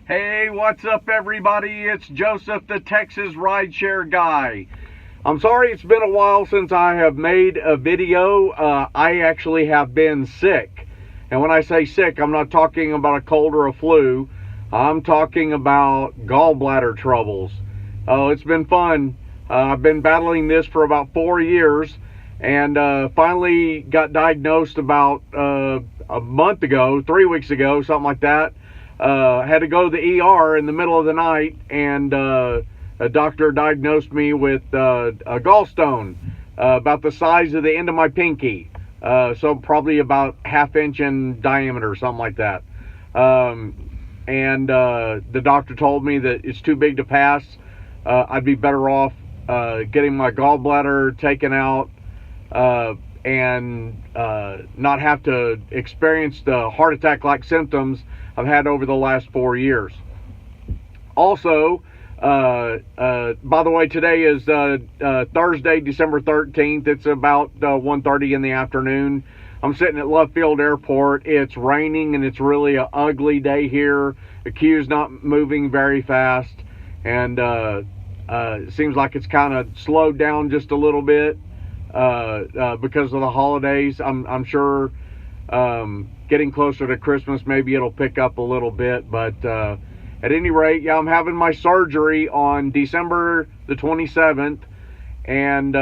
Hey, what's up, everybody? It's Joseph, the Texas rideshare guy. I'm sorry it's been a while since I have made a video. I actually have been sick. And when I say sick, I'm not talking about a cold or a flu. I'm talking about gallbladder troubles. Oh, it's been fun. I've been battling this for about 4 years and finally got diagnosed about a month ago, 3 weeks ago, something like that. Had to go to the ER in the middle of the night, and a doctor diagnosed me with a gallstone about the size of the end of my pinky, so probably about ½ inch in diameter, something like that. And the doctor told me that it's too big to pass. I'd be better off getting my gallbladder taken out and not have to experience the heart attack-like symptoms I've had over the last 4 years. Also, by the way, today is Thursday, December 13th. It's about 1:30 in the afternoon. I'm sitting at Love Field Airport. It's raining, and it's really an ugly day here. The queue's not moving very fast, and it seems like it's kind of slowed down just a little bit because of the holidays. I'm sure getting closer to Christmas, maybe it'll pick up a little bit, but at any rate, yeah, I'm having my surgery on December the 27th, and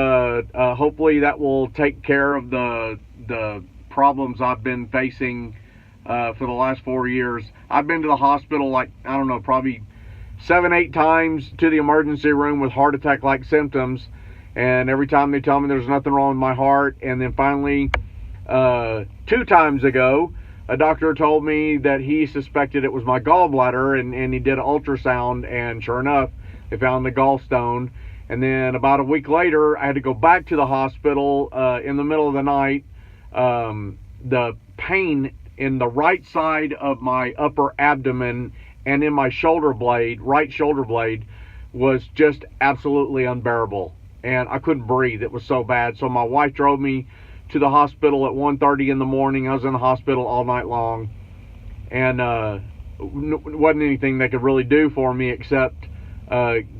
hopefully that will take care of the problems I've been facing for the last 4 years. I've been to the hospital, like, I don't know, probably 7-8 times to the emergency room with heart attack-like symptoms, and every time they tell me there's nothing wrong with my heart. And then finally, 2 times ago, a doctor told me that he suspected it was my gallbladder, and he did an ultrasound, and sure enough, they found the gallstone. And then about a week later, I had to go back to the hospital in the middle of the night. The pain in the right side of my upper abdomen and in my shoulder blade, right shoulder blade, was just absolutely unbearable, and I couldn't breathe. It was so bad. So my wife drove me to the hospital at 1:30 in the morning. I was in the hospital all night long, and wasn't anything they could really do for me except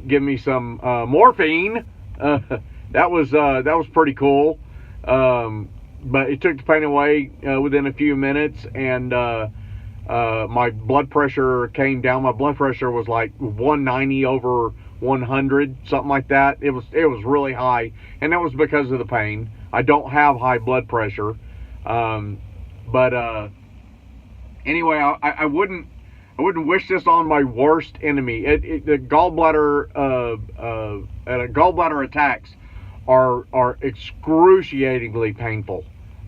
give me some morphine. That was pretty cool, but it took the pain away within a few minutes, and my blood pressure came down. My blood pressure was like 190 over 100, something like that. It was really high, and that was because of the pain. I don't have high blood pressure, but anyway, I wouldn't wish this on my worst enemy. The gallbladder attacks are excruciatingly painful.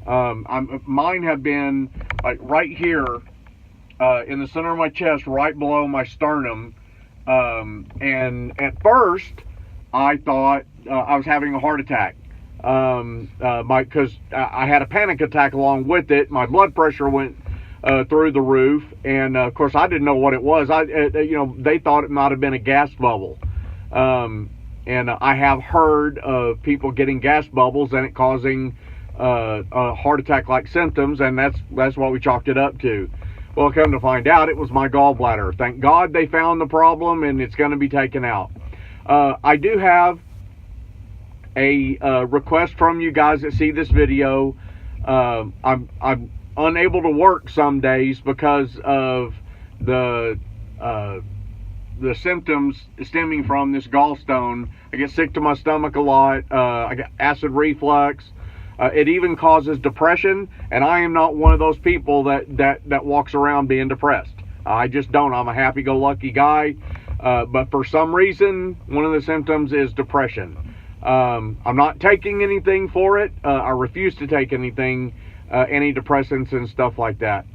Mine have been like right here in the center of my chest, right below my sternum, and at first I thought I was having a heart attack. Because I had a panic attack along with it. My blood pressure went through the roof, and of course I didn't know what it was. They thought it might have been a gas bubble, and I have heard of people getting gas bubbles and it causing heart attack-like symptoms, and that's what we chalked it up to. Well, come to find out, it was my gallbladder. Thank God they found the problem, and it's going to be taken out. I do have a request from you guys that see this video. I'm unable to work some days because of the symptoms stemming from this gallstone. I get sick to my stomach a lot. I get acid reflux. It even causes depression, and I am not one of those people that walks around being depressed. I just don't. I'm a happy-go-lucky guy, but for some reason, one of the symptoms is depression. I'm not taking anything for it. I refuse to take anything, any depressants and stuff like that.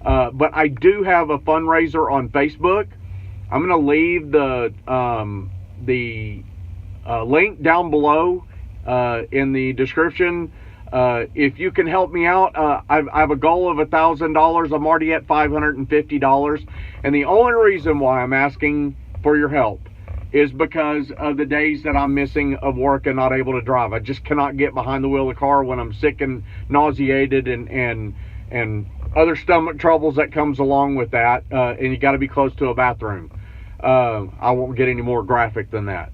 But I do have a fundraiser on Facebook. I'm going to leave the link down below in the description. If you can help me out, I have a goal of $1,000. I'm already at $550. And the only reason why I'm asking for your help is because of the days that I'm missing of work and not able to drive. I just cannot get behind the wheel of the car when I'm sick and nauseated and other stomach troubles that comes along with that, and you got to be close to a bathroom. I won't get any more graphic than that.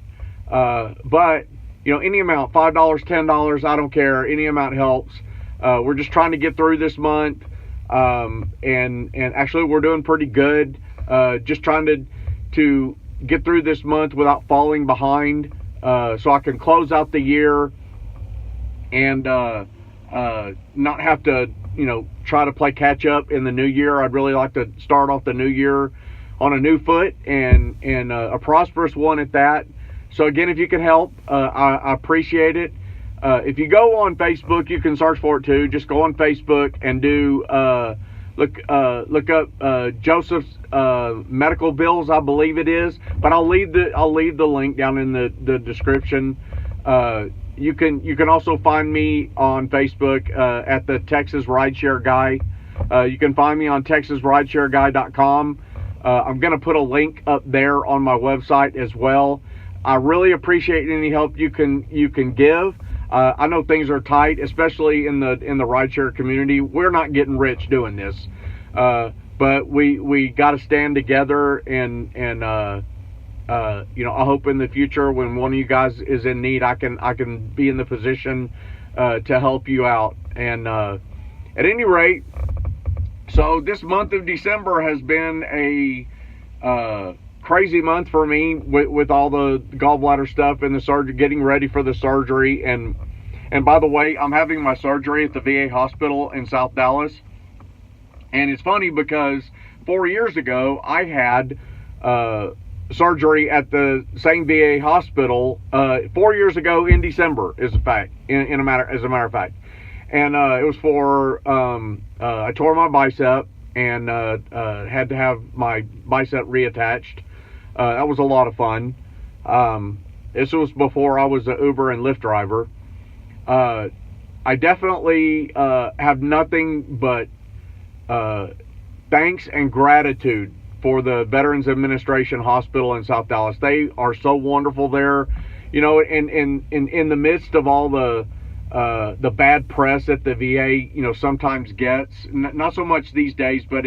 But any amount, $5, $10, I don't care. Any amount helps. We're just trying to get through this month, and actually we're doing pretty good. Just trying to get through this month without falling behind, so I can close out the year and not have to try to play catch up in the new year. I'd really like to start off the new year on a new foot and a prosperous one at that. So again, if you can help, I appreciate it. If you go on Facebook, you can search for it too. Just go on Facebook and do look up Joseph's medical bills, I believe it is. But I'll leave the link down in the description. You can also find me on Facebook at the Texas Rideshare Guy. You can find me on TexasRideshareGuy.com. I'm going to put a link up there on my website as well. I really appreciate any help you can give. I know things are tight, especially in the rideshare community. We're not getting rich doing this, but we got to stand together and I hope in the future when one of you guys is in need, I can be in the position to help you out. And at any rate, so this month of December has been a crazy month for me with all the gallbladder stuff and the surgery, getting ready for the surgery. And by the way, I'm having my surgery at the VA hospital in South Dallas. And it's funny because 4 years ago I had surgery at the same VA hospital 4 years ago in December, as a matter of fact. And it was for I tore my bicep and had to have my bicep reattached. That was a lot of fun. This was before I was an Uber and Lyft driver. I definitely have nothing but thanks and gratitude for the Veterans Administration Hospital in South Dallas. They are so wonderful there, in the midst of all the bad press that the VA, sometimes gets. Not so much these days, but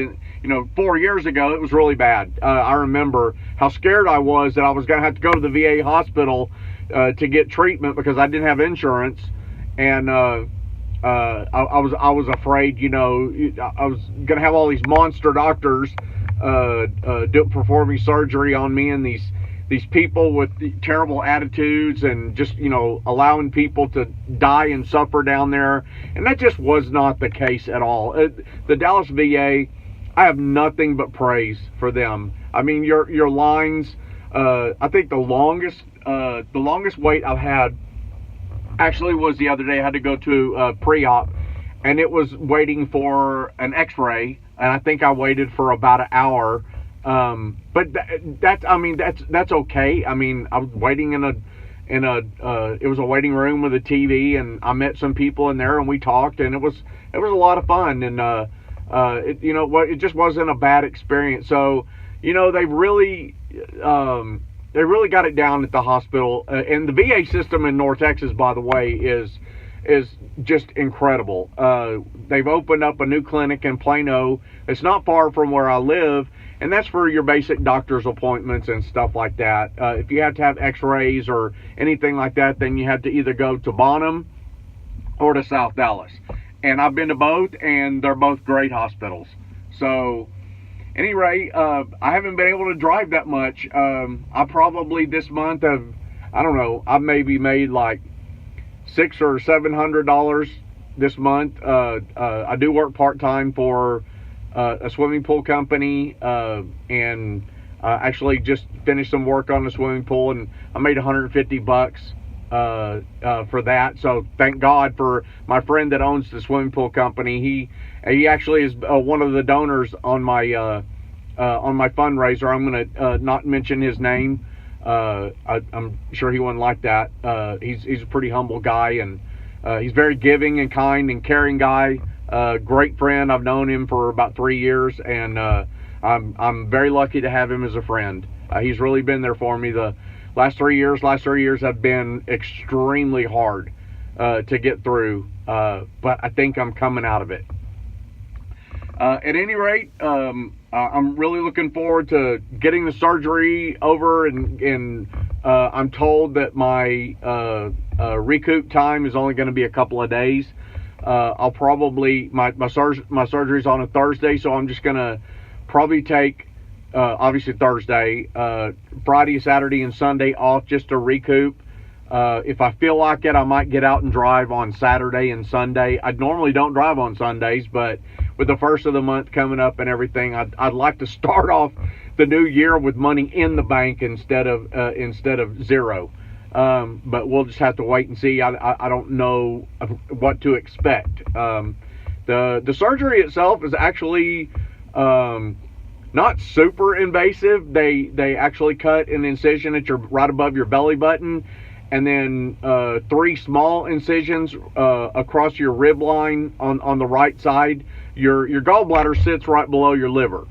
4 years ago it was really bad. I remember how scared I was that I was going to have to go to the VA hospital to get treatment because I didn't have insurance, and I was afraid. I was going to have all these monster doctors performing surgery on me, and these people with terrible attitudes and just allowing people to die and suffer down there. And that just was not the case at all. The Dallas VA, I have nothing but praise for them. I mean, your lines, I think the longest wait I've had actually was the other day. I had to go to pre-op, and it was waiting for an x-ray, and I think I waited for about an hour. But that's okay. I mean, I was waiting in it was a waiting room with a TV, and I met some people in there, and we talked, and it was a lot of fun. And it just wasn't a bad experience. So they really got it down at the hospital, and the VA system in North Texas, by the way, is just incredible. They've opened up a new clinic in Plano. It's not far from where I live, and that's for your basic doctor's appointments and stuff like that. If you have to have x-rays or anything like that, then you have to either go to Bonham or to South Dallas. And I've been to both, and they're both great hospitals. So anyway, I haven't been able to drive that much. I probably this month I've maybe made like $600 or $700 this month. I do work part-time for a swimming pool company, and actually just finished some work on the swimming pool, and I made $150 for that. So thank God for my friend that owns the swimming pool company. He actually is one of the donors on my fundraiser. I'm going to not mention his name. I'm sure he wouldn't like that. He's a pretty humble guy, and he's very giving and kind and caring guy. Great friend. I've known him for about 3 years, and I'm very lucky to have him as a friend. He's really been there for me. The last 3 years have been extremely hard to get through, but I think I'm coming out of it. At any rate, I'm really looking forward to getting the surgery over, and I'm told that my recoup time is only going to be a couple of days. I'll probably my surgery's on a Thursday, so I'm just going to probably take obviously Thursday, Friday, Saturday, and Sunday off just to recoup. If I feel like it, I might get out and drive on Saturday and Sunday. I normally don't drive on Sundays, but with the first of the month coming up and everything, I'd like to start off the new year with money in the bank instead of zero. But we'll just have to wait and see. I don't know what to expect. The surgery itself is actually not super invasive. They actually cut an incision at right above your belly button, and then 3 small incisions across your rib line on the right side. Your gallbladder sits right below your liver,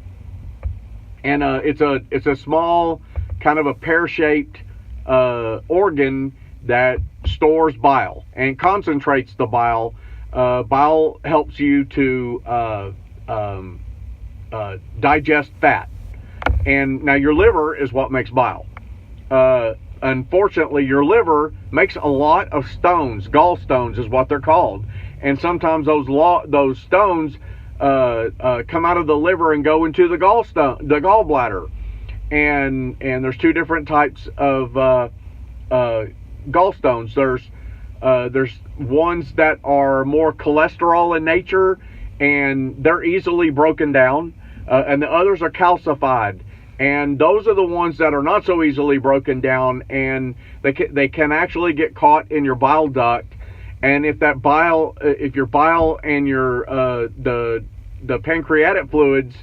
and it's a small kind of a pear-shaped organ that stores bile and concentrates the bile. Bile helps you to digest fat, and now your liver is what makes bile. Unfortunately, your liver makes a lot of stones. Gallstones is what they're called, and sometimes those stones come out of the liver and go into the gallbladder. And there's 2 different types of gallstones. There's ones that are more cholesterol in nature, and they're easily broken down, and the others are calcified. And those are the ones that are not so easily broken down, and they can actually get caught in your bile duct. And if your bile and your the pancreatic fluids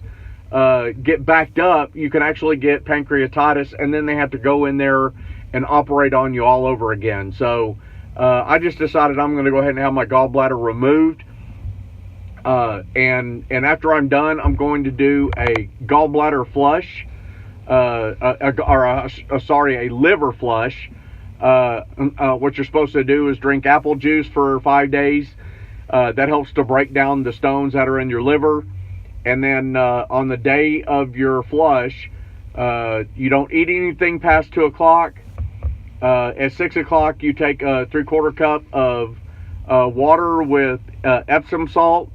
get backed up, you can actually get pancreatitis, and then they have to go in there and operate on you all over again. So I just decided I'm going to go ahead and have my gallbladder removed. And after I'm done, I'm going to do a gallbladder flush, a liver flush. What you're supposed to do is drink apple juice for 5 days. That helps to break down the stones that are in your liver. And then on the day of your flush, you don't eat anything past 2 o'clock. At 6 o'clock, you take a 3/4 cup of water with Epsom salt,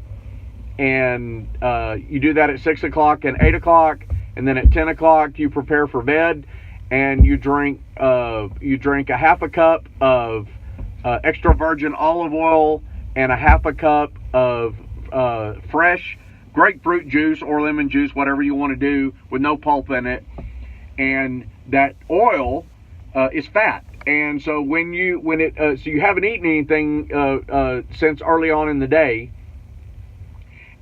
and you do that at 6 o'clock and 8 o'clock. And then at 10 o'clock, you prepare for bed, and you drink a half a cup of extra virgin olive oil and a half a cup of fresh grapefruit juice or lemon juice, whatever you want to do, with no pulp in it. And that oil is fat, and so so you haven't eaten anything since early on in the day,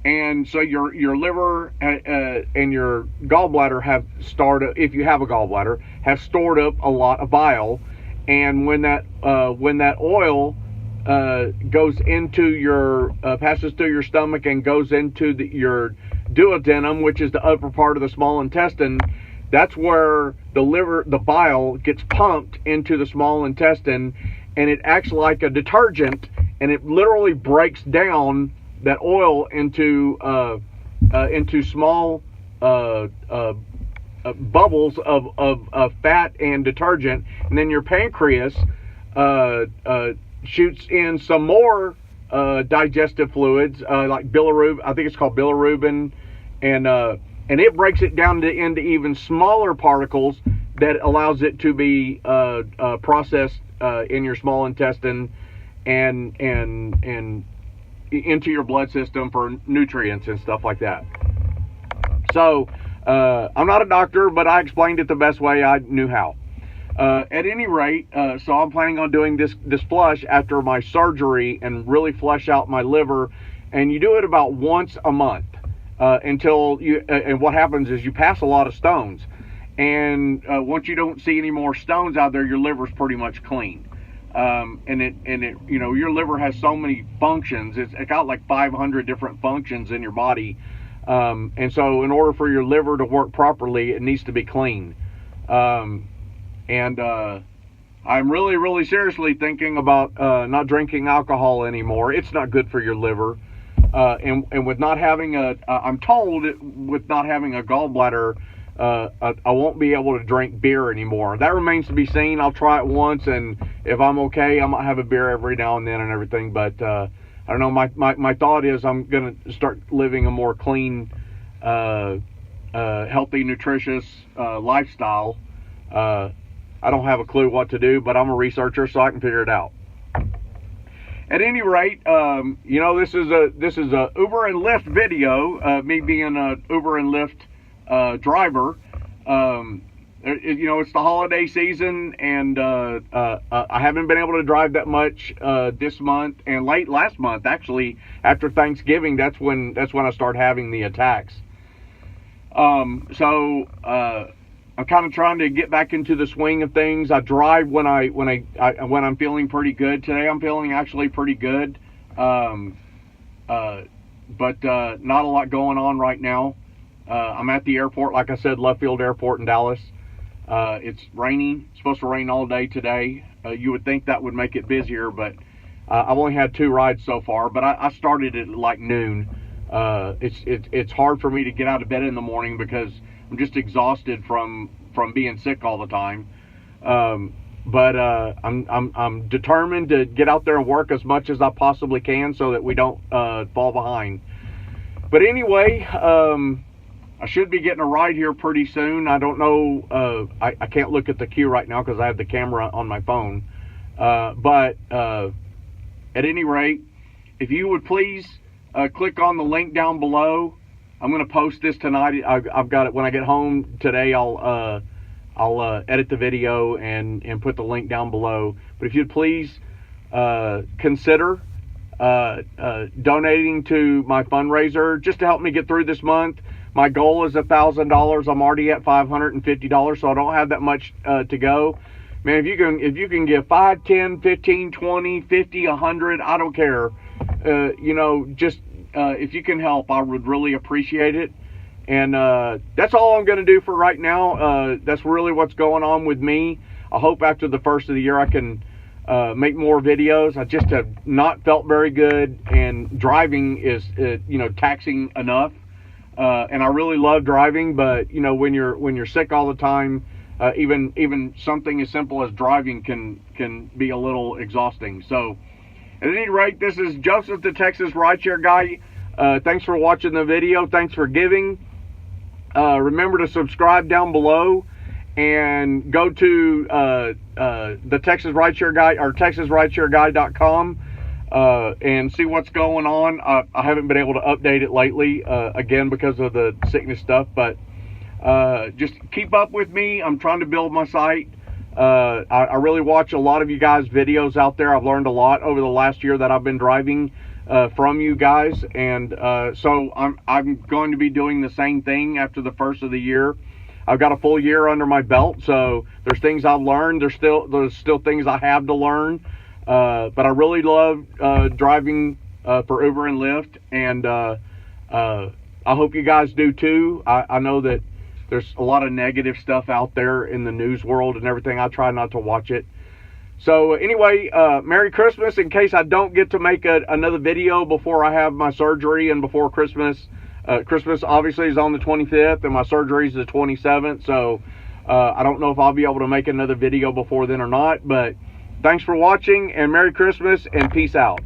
and so your liver and your gallbladder have started, if you have a gallbladder, have stored up a lot of bile. And when that oil goes into passes through your stomach and goes into your duodenum, which is the upper part of the small intestine, that's where the bile gets pumped into the small intestine, and it acts like a detergent, and it literally breaks down that oil into small bubbles of fat and detergent. And then your pancreas shoots in some more digestive fluids, like bilirubin. I think it's called bilirubin, and it breaks it down into even smaller particles that allows it to be processed in your small intestine and into your blood system for nutrients and stuff like that. So I'm not a doctor, but I explained it the best way I knew how. At any rate, so I'm planning on doing this flush after my surgery and really flush out my liver. And you do it about once a month until and what happens is you pass a lot of stones. And once you don't see any more stones out there, your liver's pretty much clean. And it your liver has so many functions. It's got like 500 different functions in your body. And so in order for your liver to work properly, it needs to be clean. And I'm really, really seriously thinking about not drinking alcohol anymore. It's not good for your liver. and with not having I'm told with not having a gallbladder, I won't be able to drink beer anymore. That remains to be seen. I'll try it once, and if I'm okay, I might have a beer every now and then and everything. But I don't know. My thought is I'm gonna start living a more clean, healthy, nutritious lifestyle. I don't have a clue what to do, but I'm a researcher, so I can figure it out. At any rate, you know, this is a Uber and Lyft video. Me being a Uber and Lyft driver. You know, it's the holiday season, and I haven't been able to drive that much this month, and late last month, actually, after Thanksgiving, that's when I started having the attacks. So I'm kind of trying to get back into the swing of things. I drive when I'm feeling pretty good. Today I'm feeling actually pretty good, but not a lot going on right now. I'm at the airport, like I said, Love Field Airport in Dallas. It's raining. It's supposed to rain all day today. You would think that would make it busier, but I've only had 2 rides so far. But I started at like noon. It's hard for me to get out of bed in the morning because I'm just exhausted from being sick all the time. But I'm determined to get out there and work as much as I possibly can so that we don't fall behind. But anyway, I should be getting a ride here pretty soon. I don't know. I can't look at the queue right now because I have the camera on my phone. But at any rate, if you would please click on the link down below. I'm going to post this tonight. I've got it when I get home today. I'll edit the video and put the link down below. But if you'd please consider donating to my fundraiser just to help me get through this month. My goal is $1,000. I'm already at $550, so I don't have that much to go. Man, if you can give 5, 10, 15, 20, 50, 100, I don't care. You know, just if you can help, I would really appreciate it. And that's all I'm going to do for right now. That's really what's going on with me. I hope after the first of the year I can make more videos. I just have not felt very good, and driving is you know, taxing enough. And I really love driving, but you know, when you're sick all the time, even something as simple as driving can be a little exhausting. So at any rate, this is Joseph, the Texas Rideshare Guy. Thanks for watching the video. Thanks for giving. Remember to subscribe down below and go to the Texas Rideshare Guy or TexasRideshareGuy.com and see what's going on. I haven't been able to update it lately, again, because of the sickness stuff, but just keep up with me. I'm trying to build my site. I really watch a lot of you guys' videos out there. I've learned a lot over the last year that I've been driving from you guys, and so I'm going to be doing the same thing after the first of the year. I've got a full year under my belt, so there's things I've learned. There's still things I have to learn, but I really love driving for Uber and Lyft, and I hope you guys do too. I know that there's a lot of negative stuff out there in the news world and everything. I try not to watch it. So anyway, Merry Christmas, in case I don't get to make another video before I have my surgery and before Christmas. Christmas obviously is on the 25th and my surgery is the 27th. So I don't know if I'll be able to make another video before then or not. But thanks for watching, and Merry Christmas and peace out.